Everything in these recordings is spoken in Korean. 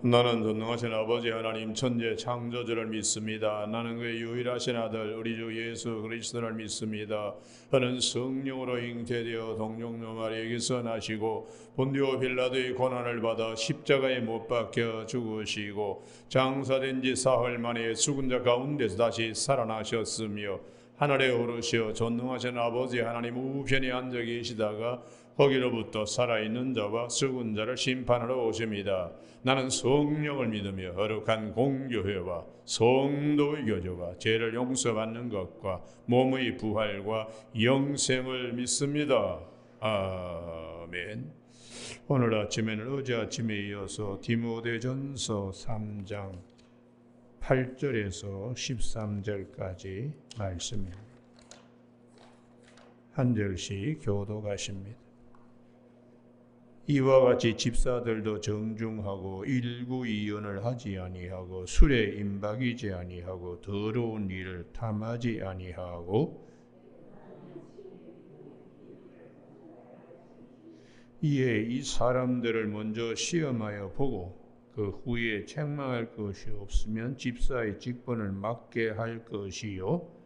나는 전능하신 아버지 하나님 천재 창조주를 믿습니다. 나는 그의 유일하신 아들 우리 주 예수 그리스도를 믿습니다. 그는 성령으로 잉태되어 동정녀 마리아에게서 나시고 본디오 빌라도의 고난을 받아 십자가에 못 박혀 죽으시고 장사된 지 사흘 만에 죽은 자 가운데서 다시 살아나셨으며 하늘에 오르시어 전능하신 아버지 하나님 우편에 앉아 계시다가 거기로부터 살아있는 자와 죽은 자를 심판하러 오십니다. 나는 성령을 믿으며 거룩한 공교회와 성도의 교제와 죄를 용서받는 것과 몸의 부활과 영생을 믿습니다. 아멘. 오늘 아침에는 어제 아침에 이어서 디모데전서 3장 8절에서 13절까지 말씀입니다. 한 절씩 교독하십니다. 이와 같이 집사들도 정중하고 일구이연을 하지 아니하고 술에 임박이지 아니하고 더러운 일을 탐하지 아니하고 이에 이 사람들을 먼저 시험하여 보고 그 후에 책망할 것이 없으면 집사의 직분을 맡게 할 것이요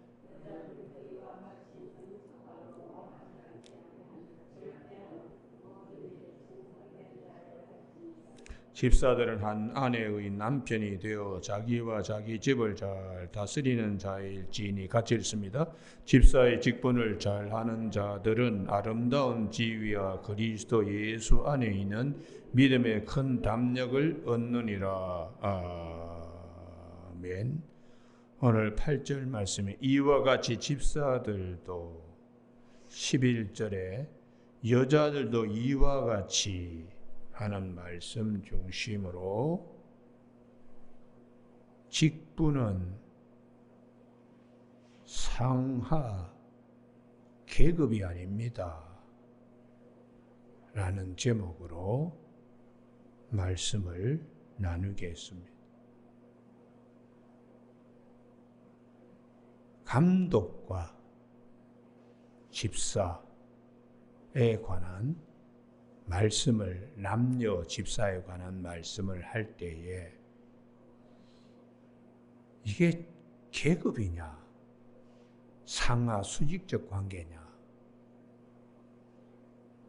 집사들은 한 아내의 남편이 되어 자기와 자기 집을 잘 다스리는 자일지니 같이 읽습니다. 집사의 직분을 잘하는 자들은 아름다운 지위와 그리스도 예수 안에 있는 믿음의 큰 담력을 얻느니라. 아멘. 오늘 8절 말씀에 이와 같이 집사들도 11절에 여자들도 이와 같이 하는 말씀 중심으로 직분은 상하 계급이 아닙니다. 라는 제목으로 말씀을 나누겠습니다. 감독과 집사에 관한 말씀을 남녀 집사에 관한 말씀을 할 때에 이게 계급이냐 상하 수직적 관계냐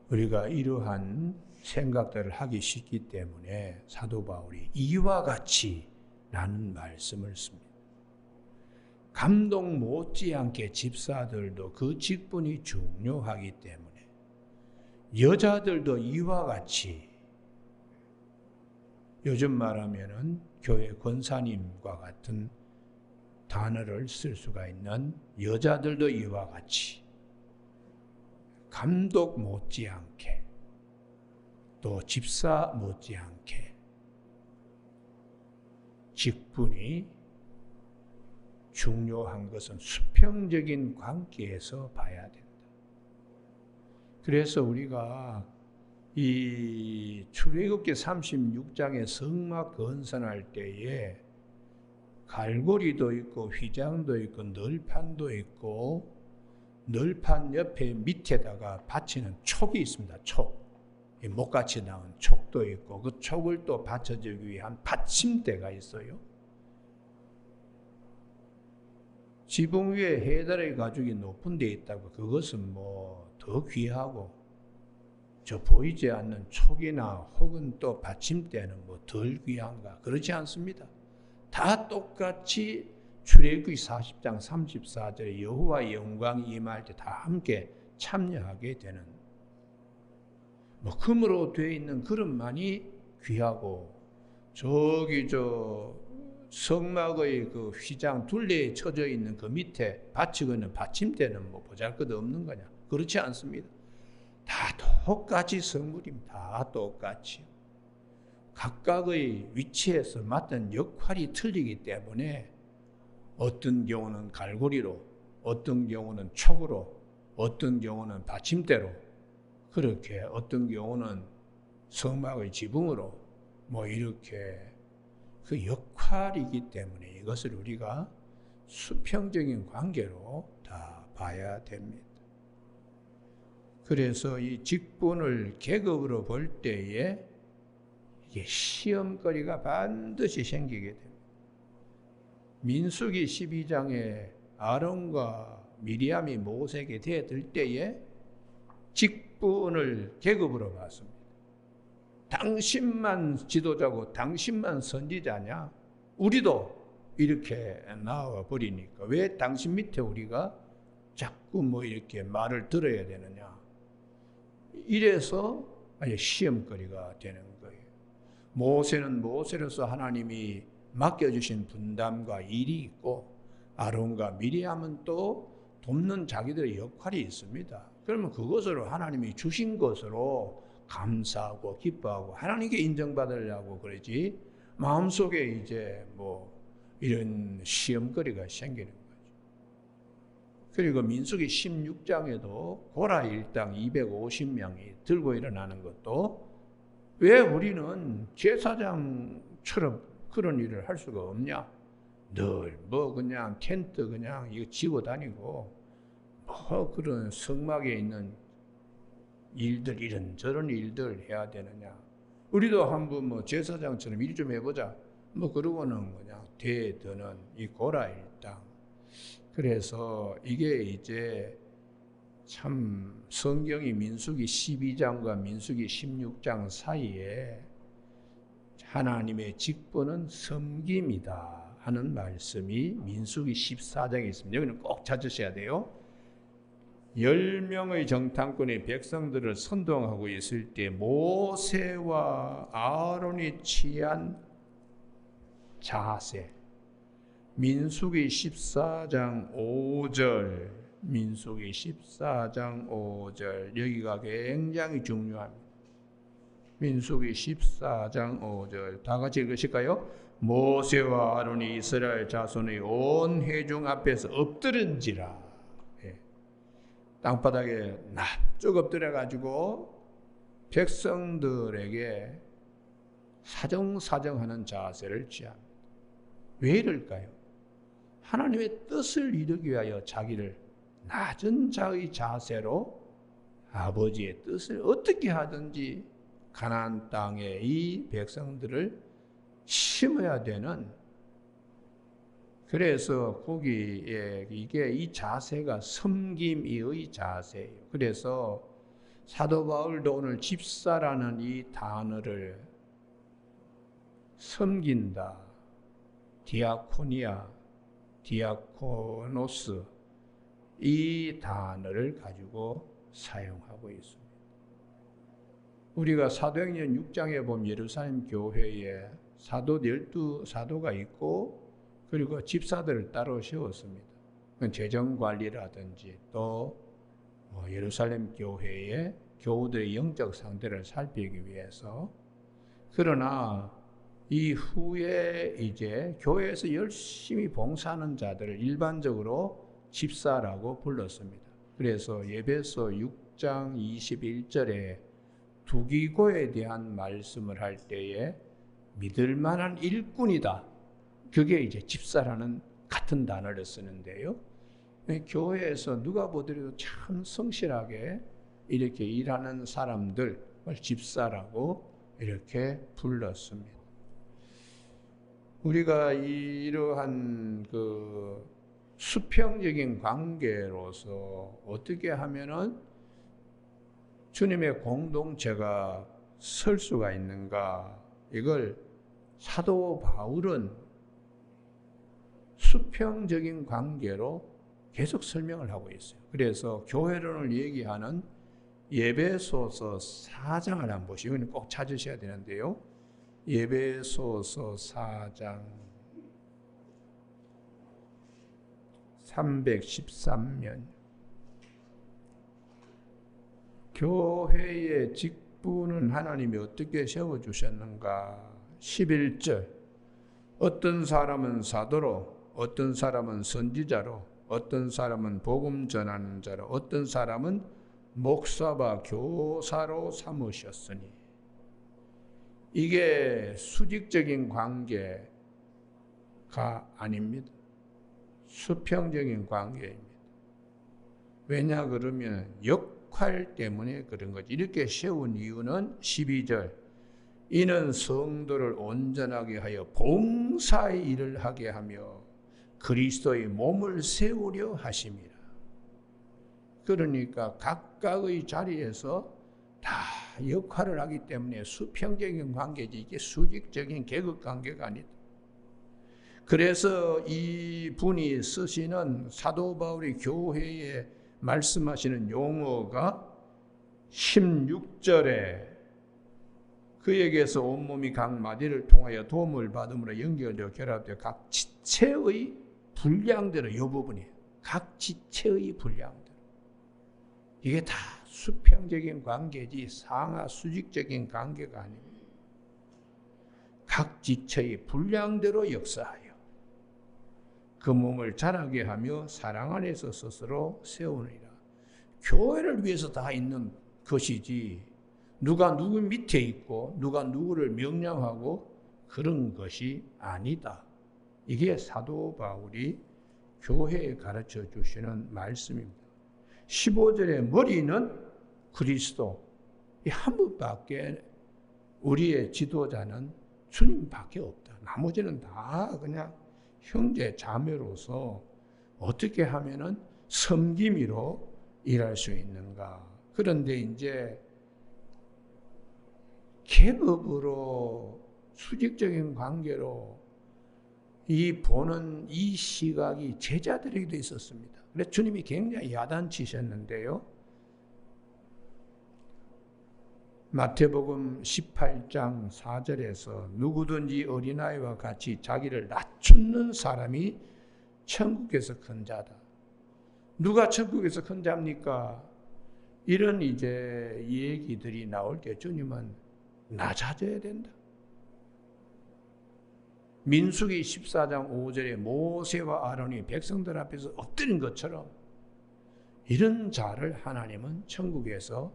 우리가 이러한 생각들을 하기 쉽기 때문에 사도 바울이 이와 같이 라는 말씀을 씁니다. 감독 못지않게 집사들도 그 직분이 중요하기 때문에 여자들도 이와 같이 요즘 말하면은 교회 권사님과 같은 단어를 쓸 수가 있는 여자들도 이와 같이 감독 못지않게 또 집사 못지않게 직분이 중요한 것은 수평적인 관계에서 봐야 된다. 그래서 우리가 이 출애굽기 36장의 성막 건설할 때에 갈고리도 있고 휘장도 있고 널판도 있고 널판 옆에 밑에다가 받치는 촉이 있습니다. 촉. 목같이 나온 촉도 있고 그 촉을 또 받쳐주기 위한 받침대가 있어요. 지붕 위에 해달의 가죽이 높은 데 있다고 그것은 뭐 더 귀하고 저 보이지 않는 촉이나 혹은 또 받침대는 뭐 덜 귀한가 그렇지 않습니다. 다 똑같이 출애굽기 40장 34절에 여호와의 영광이 임할 때 다 함께 참여하게 되는 뭐 금으로 되어 있는 그릇만이 귀하고 저기 저 성막의 그 휘장 둘레에 쳐져 있는 그 밑에 받치고 있는 받침대는 뭐 보잘것없는 거냐? 그렇지 않습니다. 다 똑같이 성물입니다. 다 똑같이. 각각의 위치에서 맡은 역할이 틀리기 때문에 어떤 경우는 갈고리로, 어떤 경우는 촉으로, 어떤 경우는 받침대로 그렇게 어떤 경우는 성막의 지붕으로 뭐 이렇게 그 역할이기 때문에 이것을 우리가 수평적인 관계로 다 봐야 됩니다. 그래서 이 직분을 계급으로 볼 때에 이게 시험거리가 반드시 생기게 됩니다. 민수기 12장에 아론과 미리암이 모세에게 대들 때에 직분을 계급으로 받습니다. 당신만 지도자고 당신만 선지자냐? 우리도 이렇게 나와 버리니까 왜 당신 밑에 우리가 자꾸 뭐 이렇게 말을 들어야 되느냐? 이래서 아예 시험거리가 되는 거예요. 모세는 모세로서 하나님이 맡겨주신 분담과 일이 있고 아론과 미리암은 또 돕는 자기들의 역할이 있습니다. 그러면 그것으로 하나님이 주신 것으로 감사하고 기뻐하고 하나님께 인정받으려고 그러지 마음속에 이제 뭐 이런 시험거리가 생기는 거죠. 그리고 민수기 16장에도 고라 일당 250명이 들고 일어나는 것도 왜 우리는 제사장처럼 그런 일을 할 수가 없냐? 늘 뭐 그냥 텐트 그냥 이거 지고 다니고 뭐 그런 성막에 있는 일들 이런저런 일들 해야 되느냐? 우리도 한번 뭐 제사장처럼 일 좀 해보자. 뭐 그러고는 그냥 대드는 이 고라 일당. 그래서 이게 이제 참 성경이 민수기 12장과 민수기 16장 사이에 하나님의 직분은 섬김이다 하는 말씀이 민수기 14장에 있습니다. 여기는 꼭 찾으셔야 돼요. 10명의 정탐꾼이 백성들을 선동하고 있을 때 모세와 아론이 취한 자세. 민수기 14장 5절, 민수기 14장 5절, 여기가 굉장히 중요합니다. 민수기 14장 5절, 다 같이 읽으실까요? 모세와 아론이 이스라엘 자손의 온 회중 앞에서 엎드른지라. 땅바닥에 납작 엎드려가지고 백성들에게 사정사정하는 자세를 취합니다. 왜 이럴까요? 하나님의 뜻을 이루기 위하여 자기를 낮은 자의 자세로 아버지의 뜻을 어떻게 하든지 가나안 땅에 이 백성들을 심어야 되는, 그래서 거기에 이게 이 자세가 섬김의 자세예요. 그래서 사도 바울도 오늘 집사라는 이 단어를 섬긴다, 디아코니아, 디아코노스 이 단어를 가지고 사용하고 있습니다. 우리가 사도행전 6장에 보면 예루살렘 교회에 사도 12사도가 있고 그리고 집사들을 따로 세웠습니다. 재정관리라든지 또 예루살렘 교회의 교우들의 영적 상태를 살피기 위해서. 그러나 이후에 이제 교회에서 열심히 봉사하는 자들을 일반적으로 집사라고 불렀습니다. 그래서 에베소 6장 21절에 두기고에 대한 말씀을 할 때에 믿을 만한 일꾼이다. 그게 이제 집사라는 같은 단어를 쓰는데요. 교회에서 누가 보더라도 참 성실하게 이렇게 일하는 사람들을 집사라고 이렇게 불렀습니다. 우리가 이러한 그 수평적인 관계로서 어떻게 하면은 주님의 공동체가 설 수가 있는가, 이걸 사도 바울은 수평적인 관계로 계속 설명을 하고 있어요. 그래서 교회론을 얘기하는 에베소서 4장을 한번 보시고 이건 꼭 찾으셔야 되는데요. 에베소서 4장 313면 교회의 직분은 하나님이 어떻게 세워주셨는가. 11절 어떤 사람은 사도로, 어떤 사람은 선지자로, 어떤 사람은 복음 전하는 자로, 어떤 사람은 목사와 교사로 삼으셨으니. 이게 수직적인 관계가 아닙니다. 수평적인 관계입니다. 왜냐 그러면 역할 때문에 그런 거지. 이렇게 세운 이유는 12절 이는 성도를 온전하게 하여 봉사의 일을 하게 하며 그리스도의 몸을 세우려 하심이라. 그러니까 각각의 자리에서 다 역할을 하기 때문에 수평적인 관계지 이게 수직적인 계급 관계가 아니다. 그래서 이 분이 쓰시는 사도 바울이 교회에 말씀하시는 용어가 16절에 그에게서 온몸이 각 마디를 통하여 도움을 받음으로 연결되어 결합되어 각 지체의 분량대로 이 부분이에요. 각 지체의 분량대로. 이게 다 수평적인 관계지 상하 수직적인 관계가 아닙니다. 각 지체의 분량대로 역사하여 그 몸을 자라게 하며 사랑 안에서 스스로 세우느니라. 교회를 위해서 다 있는 것이지 누가 누구 밑에 있고 누가 누구를 명령하고 그런 것이 아니다. 이게 사도 바울이 교회에 가르쳐 주시는 말씀입니다. 15절의 머리는 그리스도. 이 한 분밖에 우리의 지도자는 주님밖에 없다. 나머지는 다 그냥 형제 자매로서 어떻게 하면은 섬김이로 일할 수 있는가. 그런데 이제 계급으로 수직적인 관계로 보는 이 시각이 제자들에게도 있었습니다. 그래서 주님이 굉장히 야단치셨는데요. 마태복음 18장 4절에서 누구든지 어린아이와 같이 자기를 낮추는 사람이 천국에서 큰 자다. 누가 천국에서 큰 자입니까? 이런 이제 얘기들이 나올 때 주님은 낮아져야 된다. 민수기 14장 5절에 모세와 아론이 백성들 앞에서 엎드린 것처럼 이런 자를 하나님은 천국에서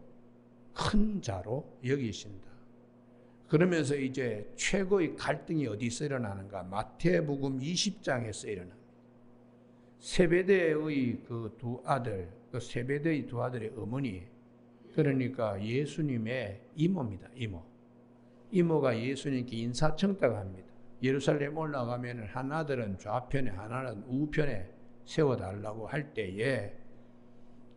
큰 자로 여기신다. 그러면서 이제 최고의 갈등이 어디서 일어나는가? 마태복음 20장에서 일어납니다. 세베대의 그 두 아들, 그 세베대의 두 아들의 어머니, 그러니까 예수님의 이모입니다. 이모가 예수님께 인사청탁합니다. 예루살렘 올라가면 한 아들은 좌편에 하나는 우편에 세워달라고 할 때에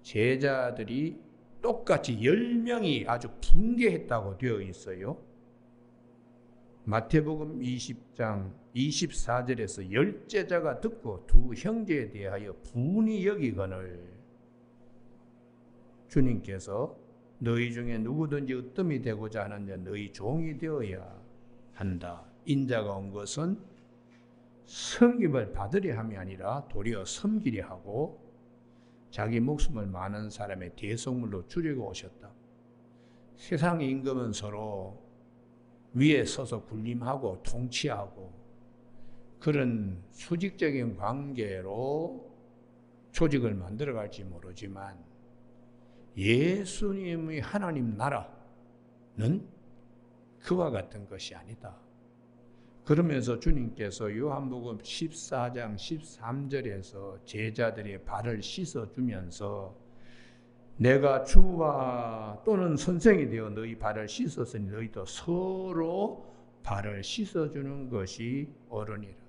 제자들이 똑같이 10명이 아주 붕괴했다고 되어 있어요. 마태복음 20장 24절에서 10제자가 듣고 두 형제에 대하여 분이 여기거늘 주님께서 너희 중에 누구든지 으뜸이 되고자 하는 자 너희 종이 되어야 한다. 인자가 온 것은 섬김을 받으려 함이 아니라 도리어 섬기려 하고 자기 목숨을 많은 사람의 대속물로 주려고 오셨다. 세상 임금은 서로 위에 서서 군림하고 통치하고 그런 수직적인 관계로 조직을 만들어갈지 모르지만 예수님의 하나님 나라는 그와 같은 것이 아니다. 그러면서 주님께서 요한복음 14장 13절에서 제자들의 발을 씻어주면서 내가 주와 또는 선생이 되어 너희 발을 씻었으니 너희도 서로 발을 씻어주는 것이 옳으니라.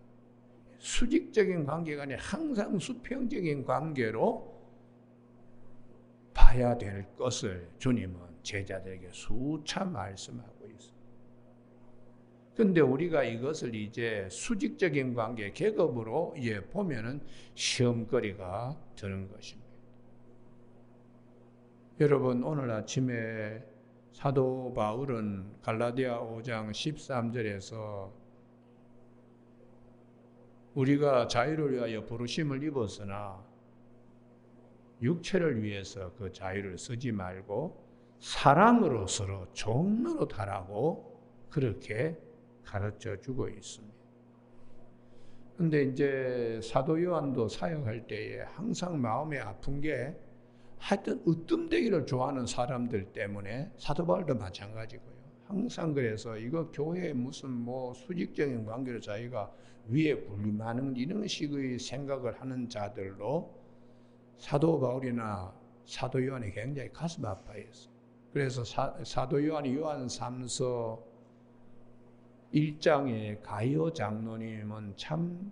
수직적인 관계가 아니라 항상 수평적인 관계로 봐야 될 것을 주님은 제자들에게 수차 말씀하고 있습니다. 근데 우리가 이것을 이제 수직적인 관계, 계급으로 이제 보면은 시험거리가 되는 것입니다. 여러분, 오늘 아침에 사도 바울은 갈라디아 5장 13절에서 우리가 자유를 위하여 부르심을 입었으나 육체를 위해서 그 자유를 쓰지 말고 사랑으로 서로 종로로 하라고 그렇게 가르쳐 주고 있습니다. 근데 이제 사도 요한도 사역할 때에 항상 마음이 아픈 게 하여튼 으뜸되기를 좋아하는 사람들 때문에 사도 바울도 마찬가지고요. 항상 그래서 이거 교회에 무슨 뭐 수직적인 관계로 자기가 위에 군림하는 이런 식의 생각을 하는 자들로 사도 바울이나 사도 요한이 굉장히 가슴 아파했어요. 그래서 사도 요한이 요한 3서 1장의 가이오 장로님은 참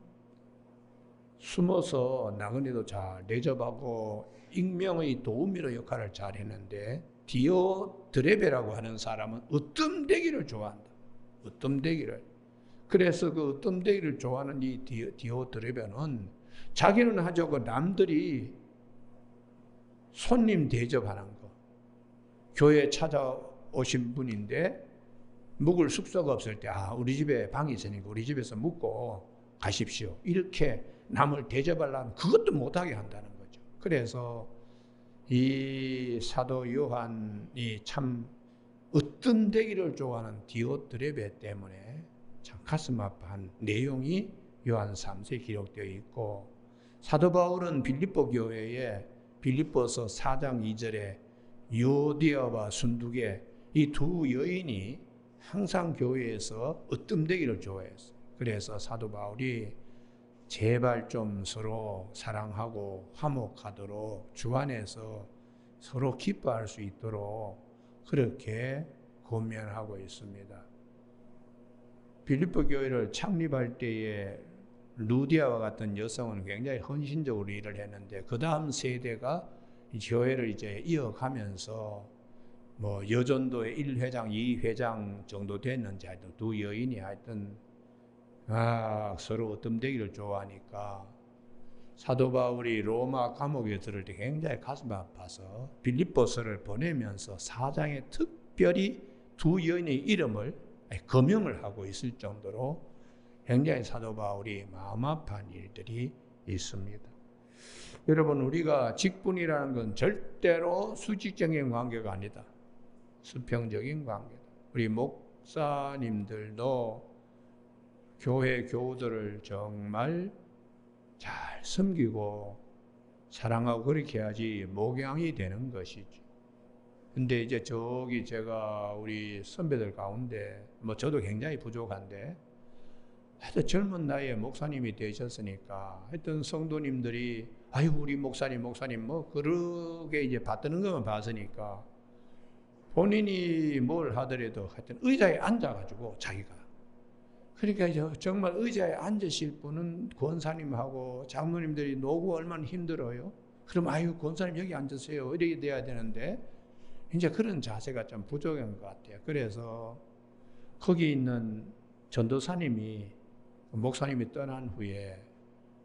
숨어서 나그네도 잘 대접하고 익명의 도우미로 역할을 잘 했는데, 디오드레베라고 하는 사람은 으뜸되기를 좋아한다. 으뜸되기를. 그래서 그 으뜸되기를 좋아하는 이 디오드레베는 자기는 하죠. 그 남들이 손님 대접하는 거. 교회에 찾아오신 분인데 묵을 숙소가 없을 때, 우리 집에 방이 있으니까 우리 집에서 묵고 가십시오. 이렇게 남을 대접하려면 그것도 못하게 한다는 거죠. 그래서 이 사도 요한이 참 으뜸되기를 좋아하는 디오드레베 때문에 참 가슴 아파한 내용이 요한 3서에 기록되어 있고, 사도 바울은 빌립보 교회에 빌립보서 4장 2절에 유오디아와 순두계 이 두 여인이 항상 교회에서 으뜸되기를 좋아했어요. 그래서 사도 바울이 제발 좀 서로 사랑하고 화목하도록 주 안에서 서로 기뻐할 수 있도록 그렇게 권면하고 있습니다. 빌립보 교회를 창립할 때에 루디아와 같은 여성은 굉장히 헌신적으로 일을 했는데, 그 다음 세대가 이 교회를 이제 이어가면서 뭐 여전도의 1회장, 2회장 정도 됐는지 하여튼 두 여인이 하여튼 서로 으뜸되기를 좋아하니까 사도 바울이 로마 감옥에 들을 때 굉장히 가슴 아파서 빌립보서를 보내면서 4장에 특별히 두 여인의 이름을 거명을 하고 있을 정도로 굉장히 사도 바울이 마음 아파한 일들이 있습니다. 여러분, 우리가 직분이라는 건 절대로 수직적인 관계가 아니다. 수평적인 관계다. 우리 목사님들도 교회 교우들을 정말 잘 섬기고 사랑하고 그렇게 해야지 목양이 되는 것이지. 근데 이제 저기 제가 우리 선배들 가운데 뭐 저도 굉장히 부족한데 하여튼 젊은 나이에 목사님이 되셨으니까 하여튼 성도님들이 우리 목사님 뭐 그러게 이제 받드는 것만 봤으니까 본인이 뭘 하더라도 하여튼 의자에 앉아가지고 자기가, 그러니까 정말 의자에 앉으실 분은 권사님하고 장로님들이 노고 얼마나 힘들어요. 그럼 권사님 여기 앉으세요 이렇게 돼야 되는데 이제 그런 자세가 좀 부족한 것 같아요. 그래서 거기 있는 전도사님이 목사님이 떠난 후에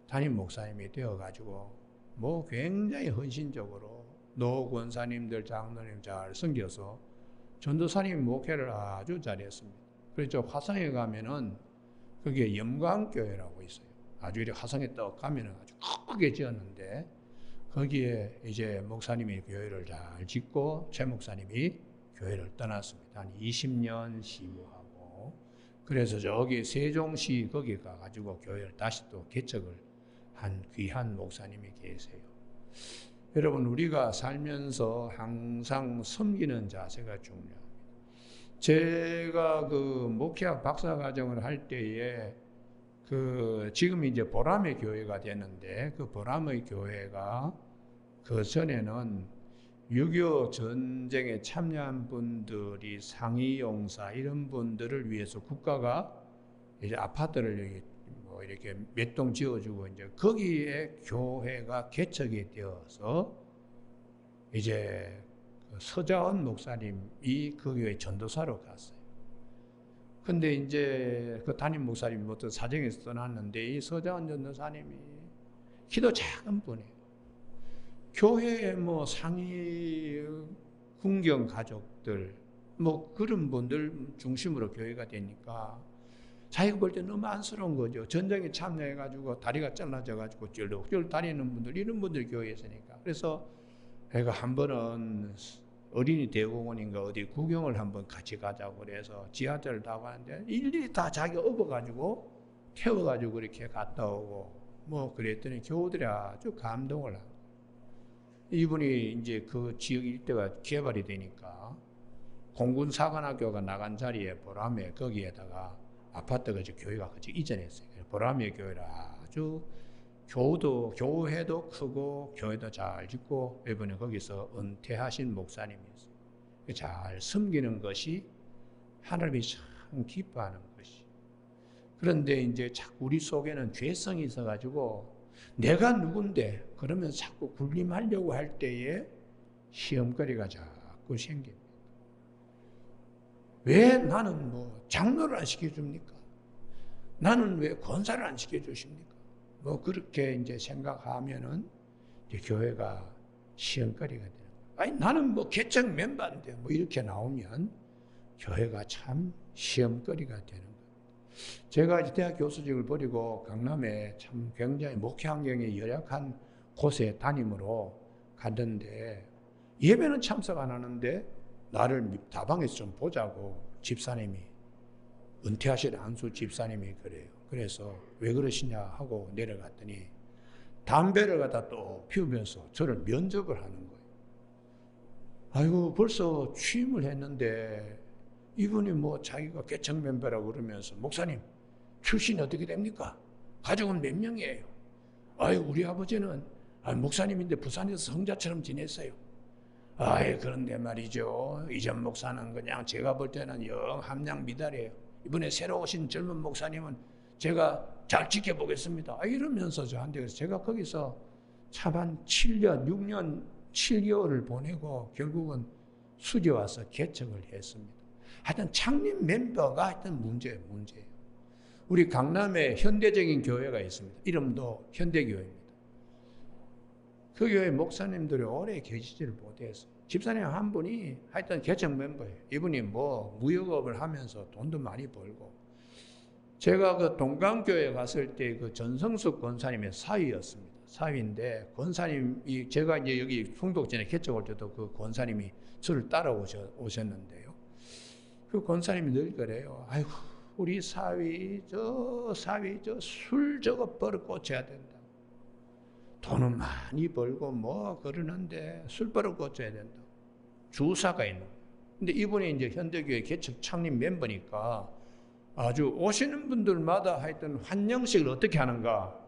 담임 목사님이 되어가지고 뭐 굉장히 헌신적으로 노 권사님들 장로님 잘 섬겨서 전도사님 목회를 아주 잘했습니다. 그래서 화성에 가면은 거기에 영광교회라고 있어요. 아주 이렇게 화성에 떡 가면은 아주 크게 지었는데 거기에 이제 목사님이 교회를 잘 짓고 최 목사님이 교회를 떠났습니다. 한 20년 시무하고 그래서 저기 세종시 거기 가가지고 교회를 다시 또 개척을 한 귀한 목사님이 계세요. 여러분, 우리가 살면서 항상 섬기는 자세가 중요합니다. 제가 그 목회학 박사과정을 할 때에 지금 이제 보람의 교회가 되는데 그 보람의 교회가 그 전에는 6.25 전쟁에 참여한 분들이 상위용사 이런 분들을 위해서 국가가 이제 아파트를 이렇게 몇 동 지어주고 이제 거기에 교회가 개척이 되어서 이제 서자원 목사님이 그 교회 전도사로 갔어요. 근데 이제 그 담임 목사님이 어떤 사정에서 떠났는데 이 서자원 전도사님이 키도 작은 분이에요. 교회에 뭐 상위 군경 가족들 뭐 그런 분들 중심으로 교회가 되니까 자기가 볼 때 너무 안쓰러운 거죠. 전쟁에 참여해가지고 다리가 잘라져가지고 쩔룩쩔룩 다니는 분들, 이런 분들이 교회에 있으니까. 그래서 제가 한 번은 어린이 대공원인가 어디 구경을 한번 같이 가자고 그래서 지하철을 타고 가는데 일일이 다 자기가 업어가지고 태워가지고 그렇게 갔다 오고 뭐 그랬더니 교우들이 아주 감동을 하고, 이분이 이제 그 지역 일대가 개발이 되니까 공군 사관학교가 나간 자리에 보람에 거기에다가 아파트가 이제 교회가 같이 이전했어요. 보람의 교회라 아주 교회도 크고 교회도 잘 짓고 이번에 거기서 은퇴하신 목사님이었어요. 잘 섬기는 것이 하나님이 참 기뻐하는 것이. 그런데 이제 자꾸 우리 속에는 죄성이 있어가지고 내가 누군데 그러면서 자꾸 군림하려고 할 때에 시험거리가 자꾸 생깁니다. 왜 나는 뭐 장로를 안 시켜줍니까? 나는 왜 권사를 안 시켜주십니까? 뭐 그렇게 이제 생각하면은 이제 교회가 시험거리가 되는 거예요. 아니 나는 뭐 개척 멤버인데 뭐 이렇게 나오면 교회가 참 시험거리가 되는 거예요. 제가 이제 대학 교수직을 버리고 강남에 참 굉장히 목회 환경이 열악한 곳에 담임으로 갔는데 예배는 참석 안 하는데 나를 다방에서 좀 보자고 집사님이 은퇴하신 안수 집사님이 그래요. 그래서 왜 그러시냐 하고 내려갔더니 담배를 갖다 또 피우면서 저를 면접을 하는 거예요. 아이고 벌써 취임을 했는데 이분이 뭐 자기가 개척 멤버라고 그러면서 목사님 출신이 어떻게 됩니까? 가족은 몇 명이에요? 아유 우리 아버지는 목사님인데 부산에서 성자처럼 지냈어요. 아이 그런데 말이죠. 이전 목사는 그냥 제가 볼 때는 영 함량 미달이에요. 이번에 새로 오신 젊은 목사님은 제가 잘 지켜보겠습니다. 이러면서 저한테 그래서 제가 거기서 참 한 7년, 6년, 7개월을 보내고 결국은 수리 와서 개척을 했습니다. 하여튼 창립 멤버가 하여튼 문제예요. 우리 강남에 현대적인 교회가 있습니다. 이름도 현대교회입니다. 그 교회 목사님들이 오래 계시지를 못했어요. 집사님 한 분이 하여튼 개척 멤버예요. 이분이 뭐 무역업을 하면서 돈도 많이 벌고. 제가 그 동강교회 갔을 때 그 전성숙 권사님의 사위였습니다. 사위인데 권사님이 제가 이제 여기 송독전에 개척 올 때도 그 권사님이 저를 따라오셨는데요. 그 권사님이 늘 그래요. 아이고 우리 사위 저 술 저거 버릇 고쳐야 된다. 돈은 많이 벌고 뭐 그러는데 술 버릇 고쳐야 된다. 주사가 있는 거예요. 근데 이분이 이제 현대교회 개척 창립 멤버니까 아주 오시는 분들마다 하여튼 환영식을 어떻게 하는가?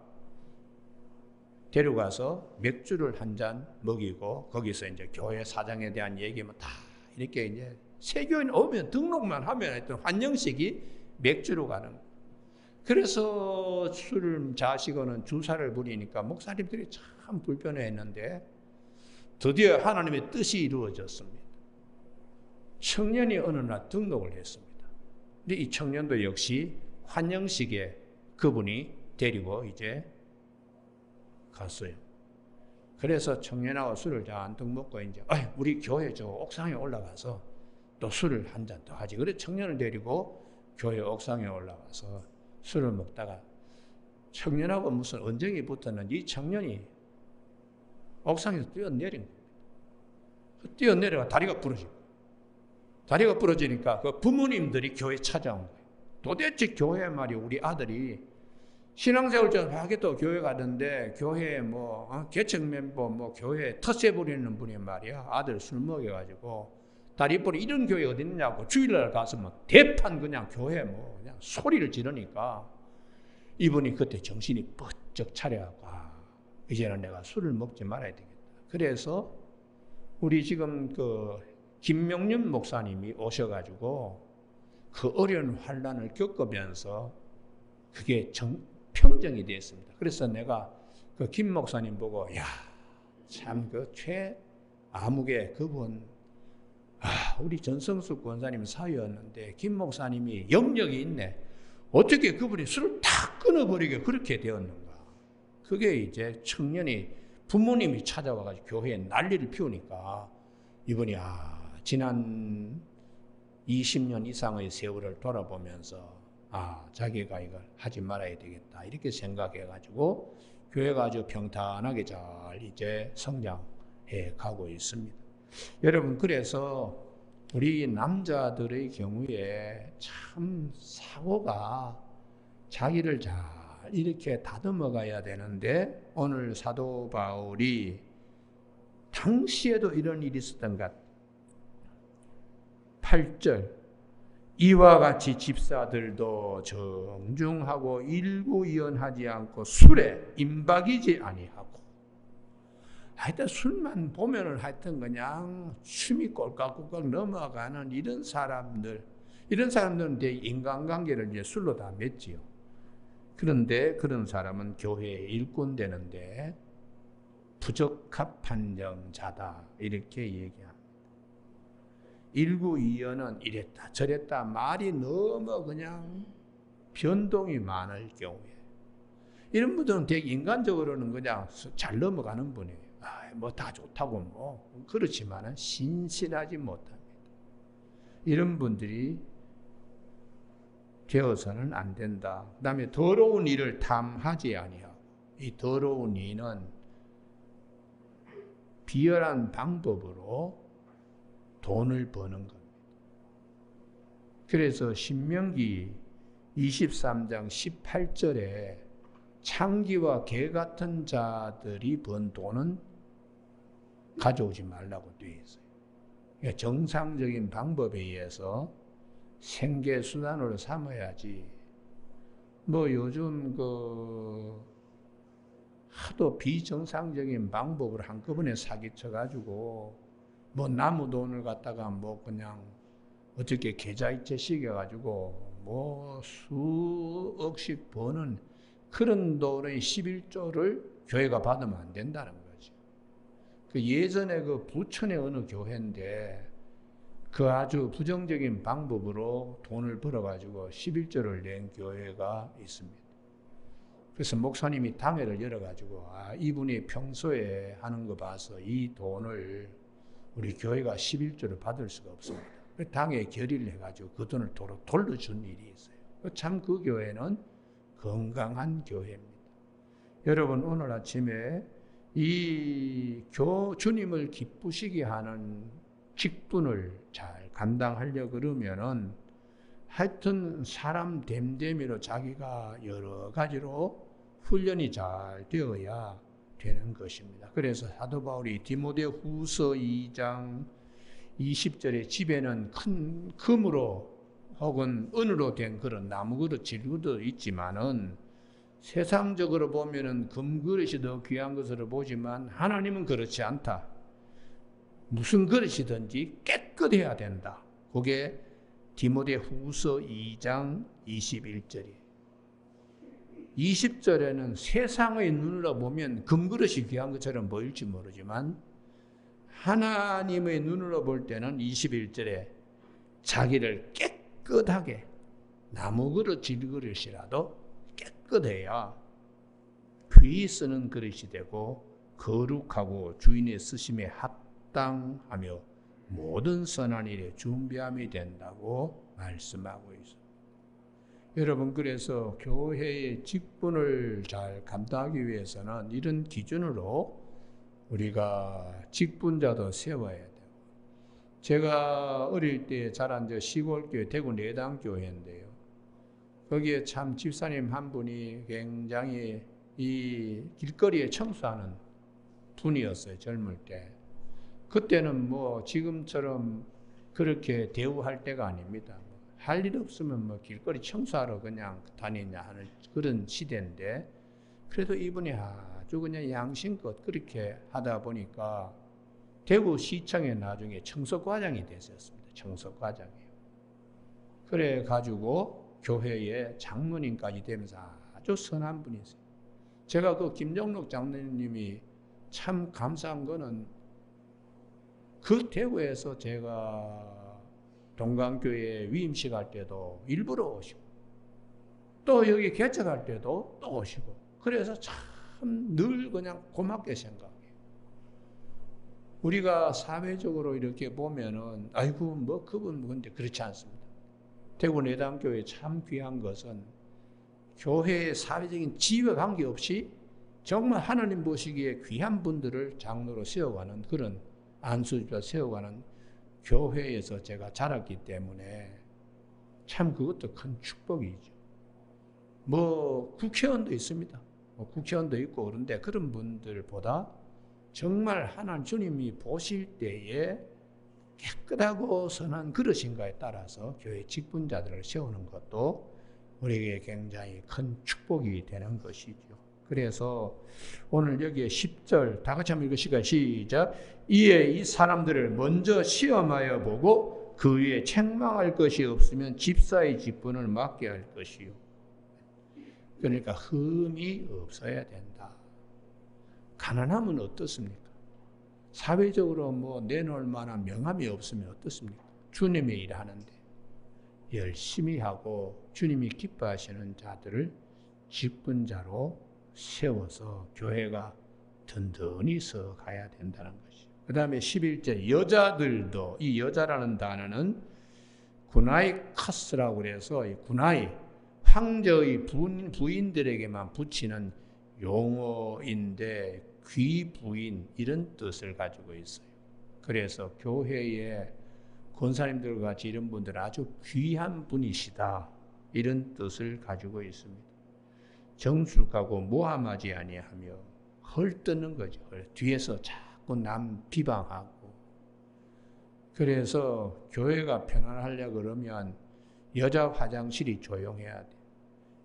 데려가서 맥주를 한 잔 먹이고 거기서 이제 교회 사장에 대한 얘기면 다 이렇게 이제 세교인 오면 등록만 하면 하여튼 환영식이 맥주로 가는 거예요. 그래서 술을 자시고는 주사를 부리니까 목사님들이 참 불편해했는데 드디어 하나님의 뜻이 이루어졌습니다. 청년이 어느 날 등록을 했습니다. 근데 이 청년도 역시 환영식에 그분이 데리고 이제 갔어요. 그래서 청년하고 술을 잔뜩 먹고 이제 우리 교회 저 옥상에 올라가서 또 술을 한 잔 더 하지. 그래서 청년을 데리고 교회 옥상에 올라가서 술을 먹다가 청년하고 무슨 언쟁이 붙었는지 이 청년이 옥상에서 뛰어내린 겁니다. 뛰어내려가 다리가 부러지고 다리가 부러지니까 그 부모님들이 교회에 찾아온 거예요. 도대체 교회 말이 우리 아들이 신앙생활 좀 하겠다고 교회 가는데 교회에 뭐 개척 멤버 뭐 교회에 텃세 부리는 분이 말이야. 아들 술 먹여가지고 다리 부리 이런 교회 어디 있느냐고 주일날 가서 뭐 대판 그냥 교회 뭐 그냥 소리를 지르니까 이분이 그때 정신이 번쩍 차려갖고 이제는 내가 술을 먹지 말아야 되겠다. 그래서 우리 지금 그 김명륜 목사님이 오셔가지고 그 어려운 환난을 겪으면서 그게 평정이 됐습니다. 그래서 내가 그 김 목사님 보고 참 그 최아무개 그분 우리 전성숙 권사님 사위였는데 김 목사님이 영역이 있네. 어떻게 그분이 술을 다 끊어버리게 그렇게 되었는가. 그게 이제 청년이 부모님이 찾아와가지고 교회에 난리를 피우니까 이분이 지난 20년 이상의 세월을 돌아보면서 자기가 이걸 하지 말아야 되겠다 이렇게 생각해가지고 교회가 아주 평탄하게 잘 이제 성장해 가고 있습니다. 여러분 그래서 우리 남자들의 경우에 참 사고가 자기를 잘 이렇게 다듬어 가야 되는데 오늘 사도 바울이 당시에도 이런 일이 있었던 것 같아요. 8절 이와 같이 집사들도 정중하고 일구이연하지 않고 술에 임박이지 아니하고 하여튼 술만 보면은 하여튼 그냥 춤이 꼴깍꼴깍 넘어가는 이런 사람들은 이제 인간관계를 이제 술로 다 맺지요. 그런데 그런 사람은 교회에 일꾼 되는데 부적합한 자다 이렇게 얘기합니다. 일구이연은 이랬다 저랬다 말이 너무 그냥 변동이 많을 경우에 이런 분들은 되게 인간적으로는 그냥 잘 넘어가는 분이에요. 뭐 다 좋다고 뭐 그렇지만은 신실하지 못합니다. 이런 분들이 되어서는 안 된다. 그다음에 더러운 일을 탐하지 아니하고 이 더러운 일은 비열한 방법으로 돈을 버는 겁니다. 그래서 신명기 23장 18절에 창기와 개 같은 자들이 번 돈은 가져오지 말라고 되어 있어요. 그러니까 정상적인 방법에 의해서 생계 수단으로 삼아야지. 뭐 요즘 하도 비정상적인 방법으로 한꺼번에 사기쳐가지고 뭐 나무 돈을 갖다가 뭐 그냥 어떻게 계좌이체 시켜가지고 뭐 수억씩 버는 그런 돈의 11조를 교회가 받으면 안 된다는 거죠. 그 예전에 그 부천의 어느 교회인데 그 아주 부정적인 방법으로 돈을 벌어가지고 11조를 낸 교회가 있습니다. 그래서 목사님이 당회를 열어가지고 이분이 평소에 하는 거 봐서 이 돈을 우리 교회가 11조를 받을 수가 없습니다. 당회에 결의를 해가지고 그 돈을 돌려준 일이 있어요. 참 그 교회는 건강한 교회입니다. 여러분 오늘 아침에 이 주님을 기쁘시게 하는 직분을 잘 감당하려 그러면은 하여튼 사람 됨됨이로 자기가 여러 가지로 훈련이 잘 되어야 되는 것입니다. 그래서 사도 바울이 디모데후서 2장 20절에 집에는 큰 금으로 혹은 은으로 된 그런 나무 그릇, 질그릇도 있지만은 세상적으로 보면은 금그릇이 더 귀한 것으로 보지만 하나님은 그렇지 않다. 무슨 그릇이든지 깨끗해야 된다. 그게 디모데후서 2장 21절이에요. 20절에는 세상의 눈으로 보면 금그릇이 귀한 것처럼 보일지 모르지만 하나님의 눈으로 볼 때는 21절에 자기를 깨끗하게 나무그릇 질그릇이라도 깨끗해야 귀히 쓰는 그릇이 되고 거룩하고 주인의 쓰심에 합당하며 모든 선한 일에 준비함이 된다고 말씀하고 있습니다. 여러분 그래서 교회의 직분을 잘 감당하기 위해서는 이런 기준으로 우리가 직분자도 세워야 돼요. 제가 어릴 때 자란 시골교회 대구 내당교회인데요. 거기에 참 집사님 한 분이 굉장히 이 길거리에 청소하는 분이었어요. 젊을 때. 그때는 뭐 지금처럼 그렇게 대우할 때가 아닙니다. 할 일 없으면 뭐 길거리 청소하러 그냥 다니냐 하는 그런 시대인데 그래도 이분이 아주 그냥 양심껏 그렇게 하다 보니까 대구시청에 나중에 청소과장이 되셨습니다. 청소과장이에요. 그래 가지고 교회의 장로님까지 되면서 아주 선한 분이세요. 제가 그 김정록 장로님이 참 감사한 거는 그 대구에서 제가 동강교회 위임식 할 때도 일부러 오시고 또 여기 개척할 때도 또 오시고 그래서 참 늘 그냥 고맙게 생각해요. 우리가 사회적으로 이렇게 보면은 아이고 뭐 그분 근데 그렇지 않습니다. 대구 내당교회 참 귀한 것은 교회의 사회적인 지위와 관계없이 정말 하나님 보시기에 귀한 분들을 장로로 세워가는 그런 안수주로 세워가는 교회에서 제가 자랐기 때문에 참 그것도 큰 축복이죠. 뭐 국회의원도 있습니다. 국회의원도 있고 그런데 그런 분들보다 정말 하나님 주님이 보실 때에 깨끗하고 선한 그릇인가에 따라서 교회 직분자들을 세우는 것도 우리에게 굉장히 큰 축복이 되는 것이죠. 그래서 오늘 여기에 10절 다 같이 한번 읽으시겠습니다. 시작. 이에 이 사람들을 먼저 시험하여 보고 그 위에 책망할 것이 없으면 집사의 직분을 맡게 할 것이요. 그러니까 흠이 없어야 된다. 가난하면 어떻습니까? 사회적으로 뭐 내놓을 만한 명함이 없으면 어떻습니까? 주님의 일을 하는데 열심히 하고 주님이 기뻐하시는 자들을 직분자로 세워서 교회가 든든히 서 가야 된다는 것이. 그 다음에 11절 여자들도, 이 여자라는 단어는 구나이 카스라고 그래서 이 구나이 황제의 부인들에게만 붙이는 용어인데 귀부인 이런 뜻을 가지고 있어요. 그래서 교회에 권사님들 같이 이런 분들은 아주 귀한 분이시다 이런 뜻을 가지고 있습니다. 정숙하고 모함하지 아니하며 헐뜯는 거죠. 뒤에서 자꾸 남 비방하고. 그래서 교회가 편안하려 그러면 여자 화장실이 조용해야 돼.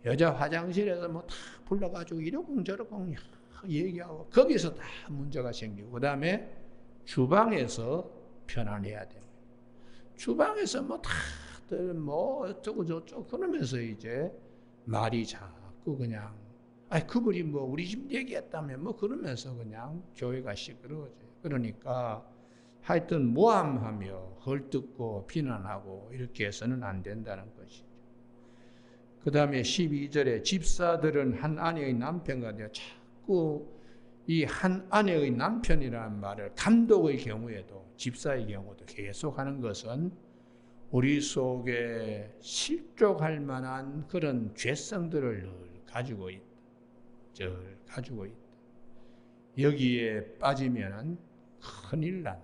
여자 화장실에서 뭐 다 불러가지고 이러고 저러고 얘기하고 거기서 다 문제가 생기고 그 다음에 주방에서 편안해야 돼. 주방에서 뭐 다들 뭐 어쩌고 저쩌고 그러면서 이제 말이 자꾸 그냥 그분이 뭐 우리 집 얘기했다면 뭐 그러면서 그냥 교회가 시끄러워져요. 그러니까 하여튼 모함하며 헐뜯고 비난하고 이렇게 해서는 안 된다는 것이죠. 그 다음에 12절에 집사들은 한 아내의 남편과 되어 자꾸 이 한 아내의 남편이라는 말을 감독의 경우에도 집사의 경우도 계속 하는 것은 우리 속에 실족할 만한 그런 죄성들을 가지고 있다. 여기에 빠지면 큰일 난다.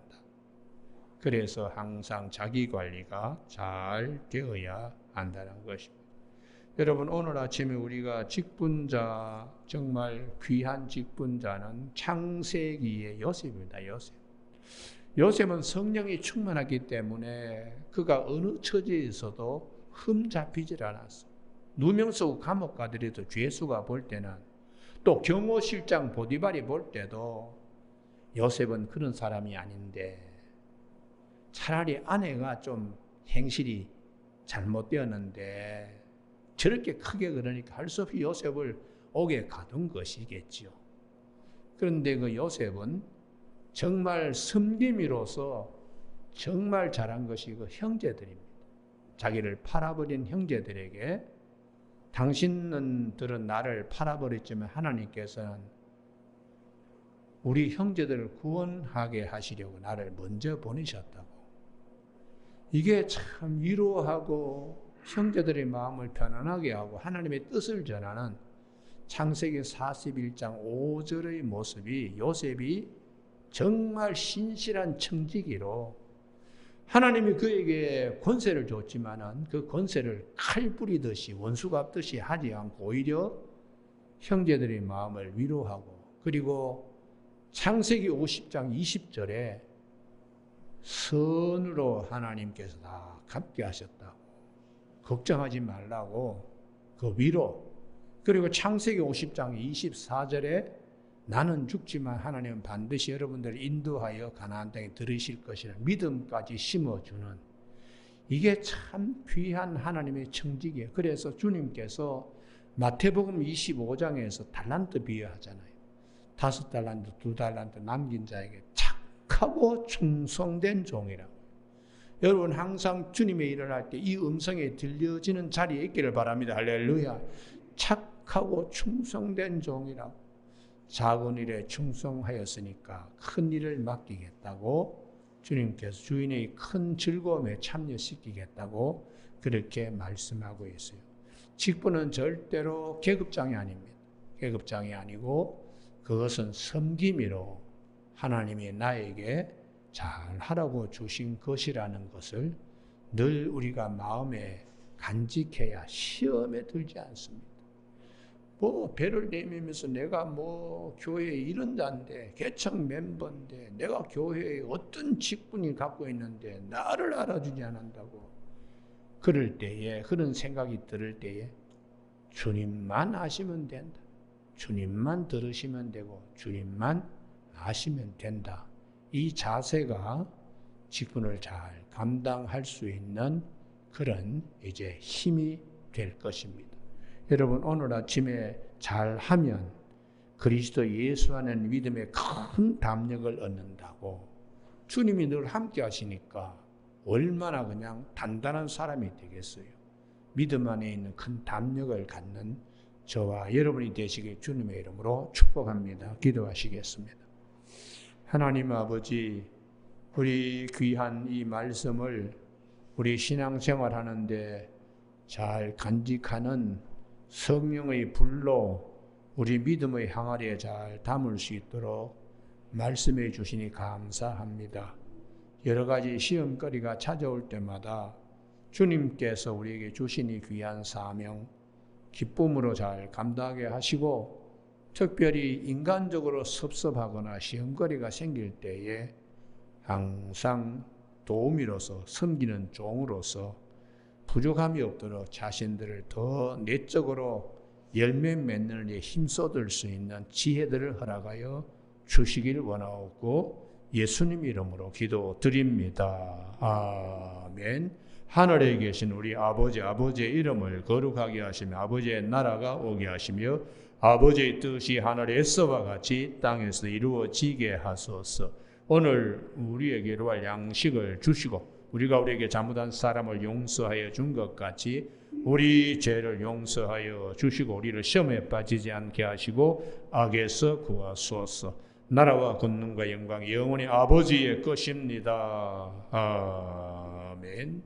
그래서 항상 자기 관리가 잘 되어야 한다는 것입니다. 여러분 오늘 아침에 우리가 직분자 정말 귀한 직분자는 창세기의 요셉입니다. 요셉은 성령이 충만하기 때문에 그가 어느 처지에서도 흠잡히질 않았어. 누명 쓰고 감옥 가더라도 죄수가 볼 때는 또 경호실장 보디발이 볼 때도 요셉은 그런 사람이 아닌데 차라리 아내가 좀 행실이 잘못되었는데 저렇게 크게 그러니까 할 수 없이 요셉을 옥에 가둔 것이겠지요. 그런데 그 요셉은 정말 섬김이로서 정말 잘한 것이 그 형제들입니다. 자기를 팔아버린 형제들에게 당신들은 나를 팔아버렸지만 하나님께서는 우리 형제들을 구원하게 하시려고 나를 먼저 보내셨다고. 이게 참 위로하고 형제들의 마음을 편안하게 하고 하나님의 뜻을 전하는 창세기 41장 5절의 모습이 요셉이 정말 신실한 청지기로 하나님이 그에게 권세를 줬지만은 그 권세를 칼 뿌리듯이 원수 갚듯이 하지 않고 오히려 형제들의 마음을 위로하고 그리고 창세기 50장 20절에 선으로 하나님께서 다 갚게 하셨다고. 걱정하지 말라고 그 위로. 그리고 창세기 50장 24절에 나는 죽지만 하나님은 반드시 여러분들을 인도하여 가나안 땅에 들으실 것이라 믿음까지 심어주는 이게 참 귀한 하나님의 청지기예요. 그래서 주님께서 마태복음 25장에서 달란트 비유하잖아요. 5달란트, 2달란트 남긴 자에게 착하고 충성된 종이라고. 여러분 항상 주님의 일을 할 때 이 음성이 들려지는 자리에 있기를 바랍니다. 할렐루야. 착하고 충성된 종이라고. 작은 일에 충성하였으니까 큰 일을 맡기겠다고 주님께서 주인의 큰 즐거움에 참여시키겠다고 그렇게 말씀하고 있어요. 직분은 절대로 계급장이 아닙니다. 계급장이 아니고 그것은 섬김이로 하나님이 나에게 잘하라고 주신 것이라는 것을 늘 우리가 마음에 간직해야 시험에 들지 않습니다. 뭐 배를 내밀면서 내가 뭐 교회에 이런 자인데 개척 멤버인데 내가 교회에 어떤 직분이 갖고 있는데 나를 알아주지 않는다고 그럴 때에 그런 생각이 들을 때에 주님만 아시면 된다. 주님만 들으시면 되고 주님만 아시면 된다. 이 자세가 직분을 잘 감당할 수 있는 그런 이제 힘이 될 것입니다. 여러분 오늘 아침에 잘하면 그리스도 예수 안에 믿음의 큰 담력을 얻는다고. 주님이 늘 함께 하시니까 얼마나 그냥 단단한 사람이 되겠어요. 믿음 안에 있는 큰 담력을 갖는 저와 여러분이 되시길 주님의 이름으로 축복합니다. 기도하시겠습니다. 하나님 아버지, 우리 귀한 이 말씀을 우리 신앙생활 하는데 잘 간직하는 성령의 불로 우리 믿음의 항아리에 잘 담을 수 있도록 말씀해 주시니 감사합니다. 여러 가지 시험거리가 찾아올 때마다 주님께서 우리에게 주신 이 귀한 사명, 기쁨으로 잘 감당하게 하시고, 특별히 인간적으로 섭섭하거나 시험거리가 생길 때에 항상 도우미로서, 섬기는 종으로서 부족함이 없도록 자신들을 더 내적으로 열매 맺는 데 힘쏟을 수 있는 지혜들을 허락하여 주시길 원하옵고 예수님 이름으로 기도드립니다. 아멘. 하늘에 계신 우리 아버지, 아버지의 이름을 거룩하게 하시며 아버지의 나라가 오게 하시며 아버지의 뜻이 하늘에서와 같이 땅에서 이루어지게 하소서. 오늘 우리에게 이루어갈 양식을 주시고 우리가 우리에게 잘못한 사람을 용서하여 준 것 같이 우리 죄를 용서하여 주시고 우리를 시험에 빠지지 않게 하시고 악에서 구하소서. 나라와 권능과 영광이 영원히 아버지의 것입니다. 아멘.